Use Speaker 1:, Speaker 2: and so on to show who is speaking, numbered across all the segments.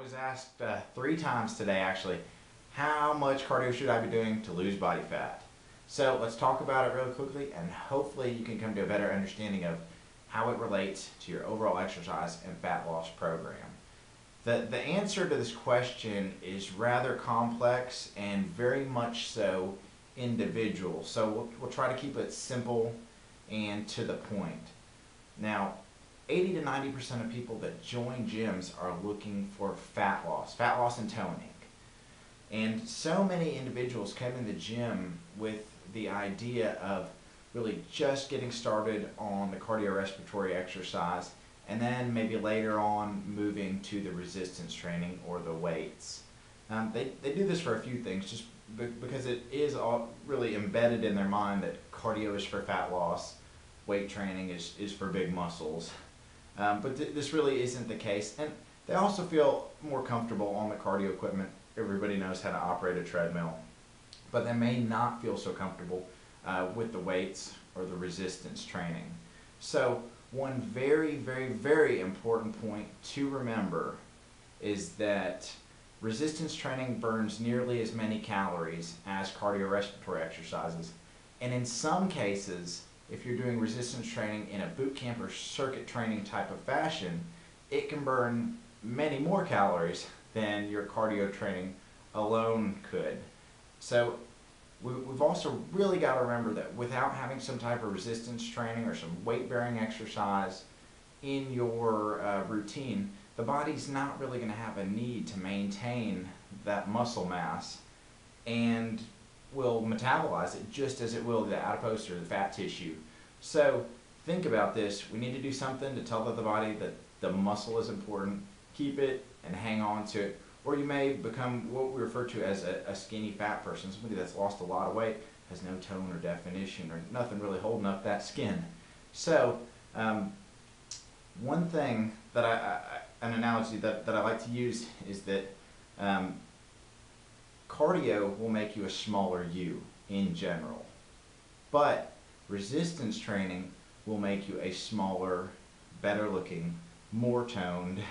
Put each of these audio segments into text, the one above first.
Speaker 1: was asked 3 times today actually, how much cardio should I be doing to lose body fat? So let's talk about it really quickly and hopefully you can come to a better understanding of how it relates to your overall exercise and fat loss program. The answer to this question is rather complex and very much so individual. So we'll try to keep it simple and to the point. Now, 80 to 90% of people that join gyms are looking for fat loss and toning. And so many individuals come in the gym with the idea of really just getting started on the cardiorespiratory exercise and then maybe later on moving to the resistance training or the weights. They do this for a few things, just because it is all really embedded in their mind that cardio is for fat loss, weight training is for big muscles. But this really isn't the case. And they also feel more comfortable on the cardio equipment. Everybody knows how to operate a treadmill. But they may not feel so comfortable with the weights or the resistance training. So one very, very, very important point to remember is that resistance training burns nearly as many calories as cardiorespiratory exercises. And in some cases, if you're doing resistance training in a boot camp or circuit training type of fashion, it can burn many more calories than your cardio training alone could. So we've also really got to remember that without having some type of resistance training or some weight-bearing exercise in your routine, the body's not really going to have a need to maintain that muscle mass and will metabolize it just as it will the adipose or the fat tissue. So think about this. We need to do something to tell the body that the muscle is important. Keep it and hang on to it. Or you may become what we refer to as a skinny fat person, somebody that's lost a lot of weight, has no tone or definition or nothing really holding up that skin. So one thing that an analogy that I like to use is that cardio will make you a smaller you in general, but resistance training will make you a smaller, better looking, more toned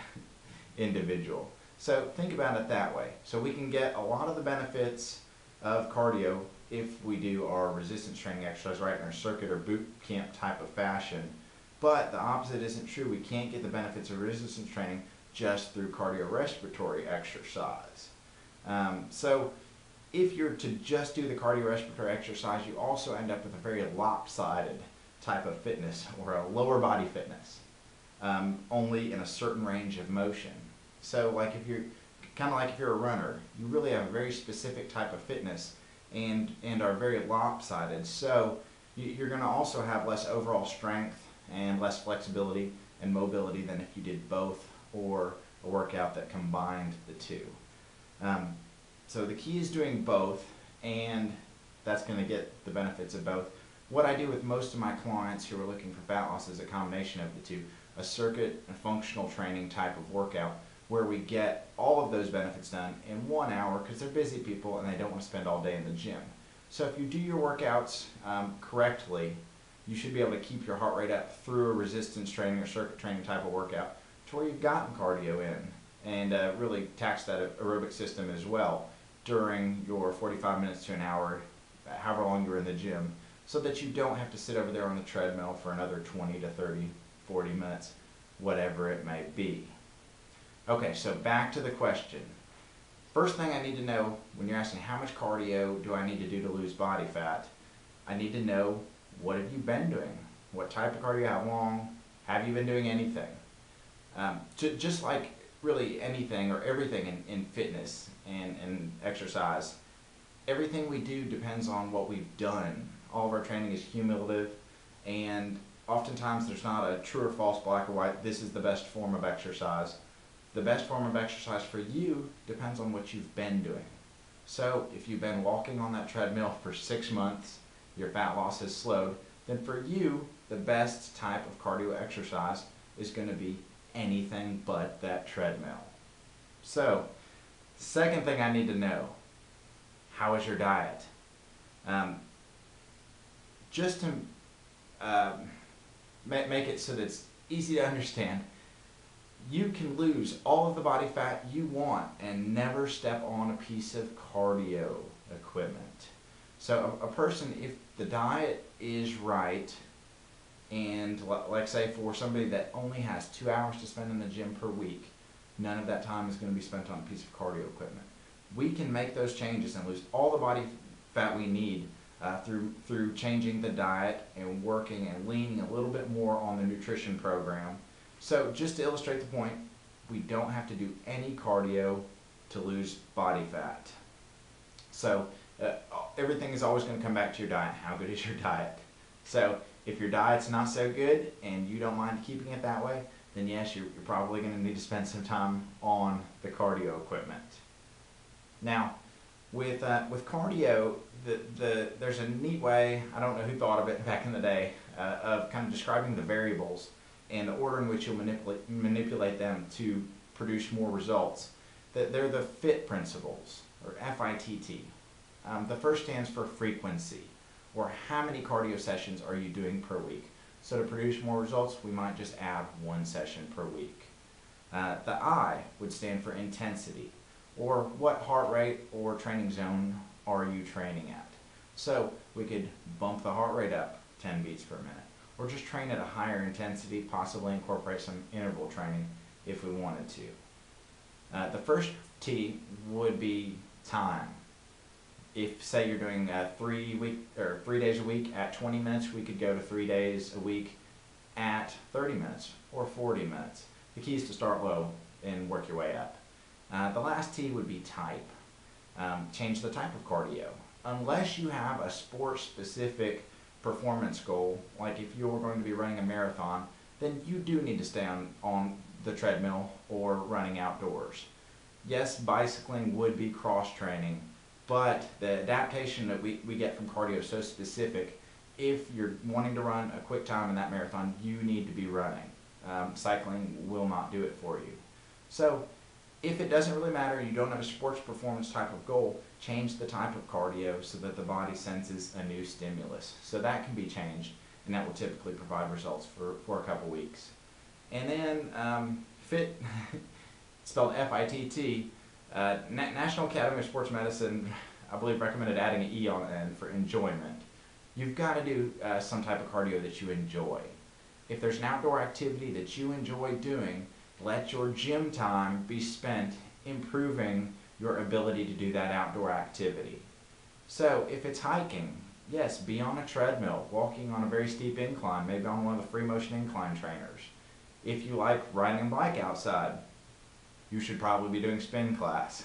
Speaker 1: individual. So think about it that way. So we can get a lot of the benefits of cardio if we do our resistance training exercise right in our circuit or boot camp type of fashion, but the opposite isn't true. We can't get the benefits of resistance training just through cardiorespiratory exercise. So if you're to just do the cardiorespiratory exercise, you also end up with a very lopsided type of fitness or a lower body fitness, only in a certain range of motion. So like if you're kind of like if you're a runner, you really have a very specific type of fitness and are very lopsided. So you're going to also have less overall strength and less flexibility and mobility than if you did both or a workout that combined the two. So the key is doing both, and that's going to get the benefits of both. What I do with most of my clients who are looking for fat loss is a combination of the two, a circuit and functional training type of workout where we get all of those benefits done in 1 hour because they're busy people and they don't want to spend all day in the gym. So if you do your workouts correctly, you should be able to keep your heart rate up through a resistance training or circuit training type of workout to where you've gotten cardio in and really tax that aerobic system as well during your 45 minutes to an hour, however long you're in the gym, so that you don't have to sit over there on the treadmill for another 20 to 30, 40 minutes, whatever it may be. Okay, so back to the question. First thing I need to know when you're asking how much cardio do I need to do to lose body fat, I need to know what have you been doing? What type of cardio, how long? Have you been doing anything? Just like really anything or everything in fitness and exercise, everything we do depends on what we've done. All of our training is cumulative, and oftentimes there's not a true or false, black or white, this is the best form of exercise. The best form of exercise for you depends on what you've been doing. So if you've been walking on that treadmill for 6 months, your fat loss has slowed, then for you, the best type of cardio exercise is going to be anything but that treadmill. So, the second thing I need to know, how is your diet? Just to make it so that it's easy to understand, You can lose all of the body fat you want and never step on a piece of cardio equipment. So a person, if the diet is right, and like say for somebody that only has 2 hours to spend in the gym per week, none of that time is going to be spent on a piece of cardio equipment. We can make those changes and lose all the body fat we need through changing the diet and working and leaning a little bit more on the nutrition program. So just to illustrate the point, we don't have to do any cardio to lose body fat. So everything is always going to come back to your diet. How good is your diet? So if your diet's not so good and you don't mind keeping it that way, then yes, you're probably going to need to spend some time on the cardio equipment. Now, with cardio, there's a neat way, I don't know who thought of it back in the day, of kind of describing the variables and the order in which you'll manipulate them to produce more results. They're the FIT principles, or F-I-T-T. The first stands for frequency, or how many cardio sessions are you doing per week. So to produce more results, we might just add 1 session per week. The I would stand for intensity, or what heart rate or training zone are you training at. So we could bump the heart rate up 10 beats per minute, or just train at a higher intensity, possibly incorporate some interval training if we wanted to. The first T would be time. If say you're doing 3 days a week at 20 minutes, we could go to 3 days a week at 30 minutes or 40 minutes. The key is to start low and work your way up. The last T would be type. Change the type of cardio. Unless you have a sport-specific performance goal, like if you're going to be running a marathon, then you do need to stay on the treadmill or running outdoors. Yes, bicycling would be cross-training, but the adaptation that we get from cardio is so specific. If you're wanting to run a quick time in that marathon, you need to be running. Cycling will not do it for you. So if it doesn't really matter, you don't have a sports performance type of goal, change the type of cardio so that the body senses a new stimulus. So that can be changed, and that will typically provide results for a couple weeks. And then FIT, spelled F-I-T-T, National Academy of Sports Medicine, I believe, recommended adding an E on the end for enjoyment. You've got to do some type of cardio that you enjoy. If there's an outdoor activity that you enjoy doing, let your gym time be spent improving your ability to do that outdoor activity. So if it's hiking, yes, be on a treadmill, walking on a very steep incline, maybe on one of the free motion incline trainers. If you like riding a bike outside, you should probably be doing spin class.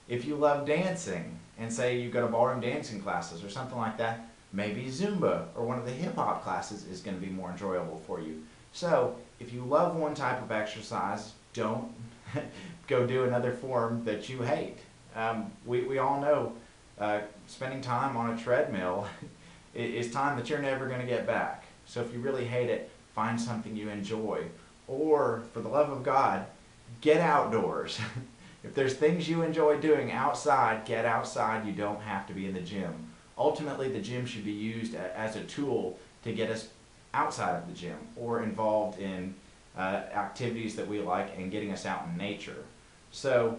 Speaker 1: If you love dancing, and say you go to ballroom dancing classes or something like that, maybe Zumba or one of the hip hop classes is going to be more enjoyable for you. So if you love one type of exercise, don't go do another form that you hate. We all know spending time on a treadmill is time that you're never going to get back. So if you really hate it, find something you enjoy. Or, for the love of God, get outdoors. If there's things you enjoy doing outside, get outside. You don't have to be in the gym. Ultimately, the gym should be used as a tool to get us outside of the gym or involved in activities that we like and getting us out in nature. So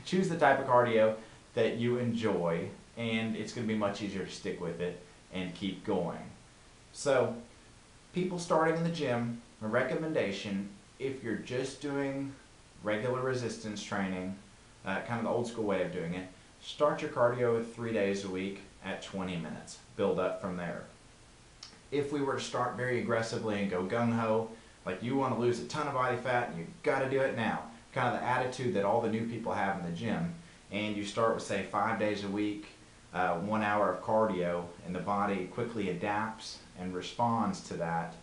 Speaker 1: choose the type of cardio that you enjoy, and it's going to be much easier to stick with it and keep going. So people starting in the gym, a recommendation, if you're just doing regular resistance training, kind of the old school way of doing it, start your cardio with 3 days a week at 20 minutes. Build up from there. If we were to start very aggressively and go gung-ho, like you want to lose a ton of body fat and you've got to do it now, kind of the attitude that all the new people have in the gym, and you start with say 5 days a week, 1 hour of cardio, and the body quickly adapts and responds to that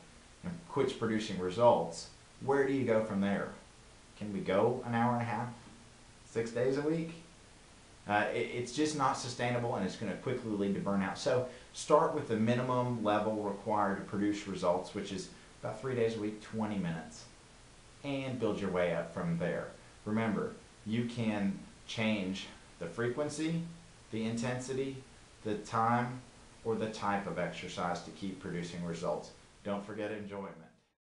Speaker 1: and quits producing results, where do you go from there? Can we go an hour and a half, 6 days a week? It's just not sustainable, and it's going to quickly lead to burnout. So start with the minimum level required to produce results, which is about 3 days a week, 20 minutes, and build your way up from there. Remember, you can change the frequency, the intensity, the time, or the type of exercise to keep producing results. Don't forget enjoyment.